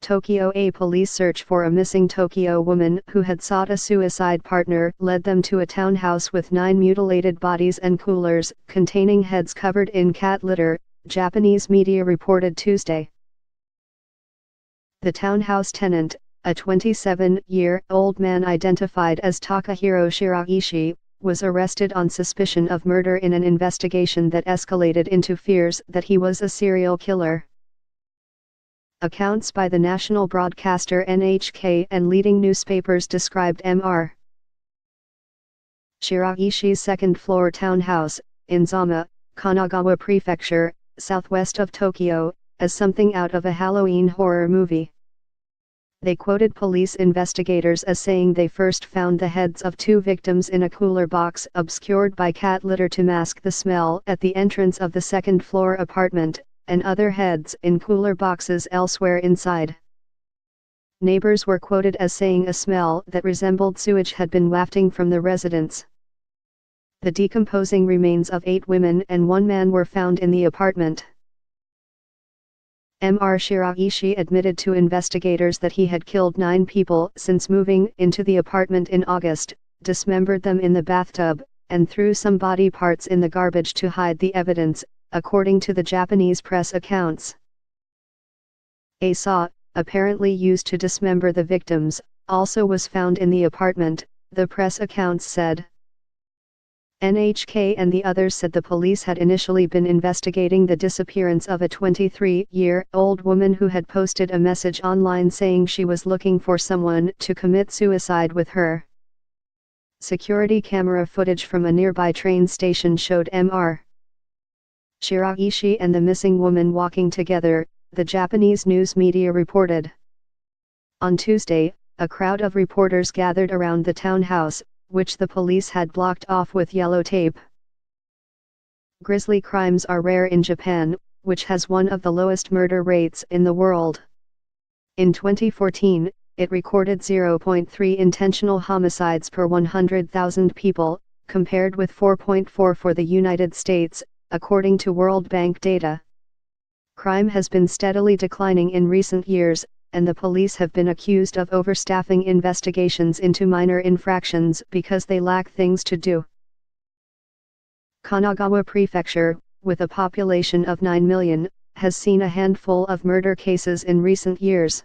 Tokyo. A police search for a missing Tokyo woman who had sought a suicide partner led them to a townhouse with 9 mutilated bodies and coolers containing heads covered in cat litter, Japanese media reported Tuesday. The townhouse tenant, a 27-year-old man identified as Takahiro Shiraishi, was arrested on suspicion of murder in an investigation that escalated into fears that he was a serial killer. Accounts by the national broadcaster NHK and leading newspapers described Mr. Shiraishi's second-floor townhouse, in Zama, Kanagawa Prefecture, southwest of Tokyo, as something out of a Halloween horror movie. They quoted police investigators as saying they first found the heads of 2 victims in a cooler box obscured by cat litter to mask the smell at the entrance of the second-floor apartment, and other heads in cooler boxes elsewhere inside. Neighbors were quoted as saying a smell that resembled sewage had been wafting from the residence. The decomposing remains of 8 women and 1 man were found in the apartment. Mr. Shiraishi admitted to investigators that he had killed 9 people since moving into the apartment in August, dismembered them in the bathtub, and threw some body parts in the garbage to hide the evidence, according to the Japanese press accounts. A saw, apparently used to dismember the victims, also was found in the apartment, the press accounts said. NHK and the others said the police had initially been investigating the disappearance of a 23-year-old woman who had posted a message online saying she was looking for someone to commit suicide with her. Security camera footage from a nearby train station showed Mr. Shiraishi and the missing woman walking together, the Japanese news media reported. On Tuesday, a crowd of reporters gathered around the townhouse, which the police had blocked off with yellow tape. Grisly crimes are rare in Japan, which has one of the lowest murder rates in the world. In 2014, it recorded 0.3 intentional homicides per 100,000 people, compared with 4.4 for the United States, according to World Bank data. Crime has been steadily declining in recent years, and the police have been accused of overstaffing investigations into minor infractions because they lack things to do. Kanagawa Prefecture, with a population of 9 million, has seen a handful of murder cases in recent years.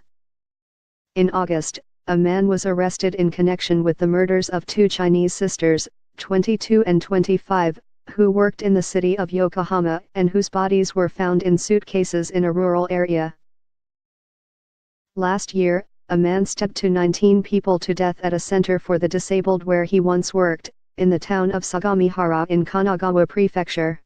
In August, a man was arrested in connection with the murders of 2 Chinese sisters, 22 and 25, who worked in the city of Yokohama and whose bodies were found in suitcases in a rural area. Last year, a man stabbed 19 people to death at a center for the disabled where he once worked, in the town of Sagamihara in Kanagawa Prefecture.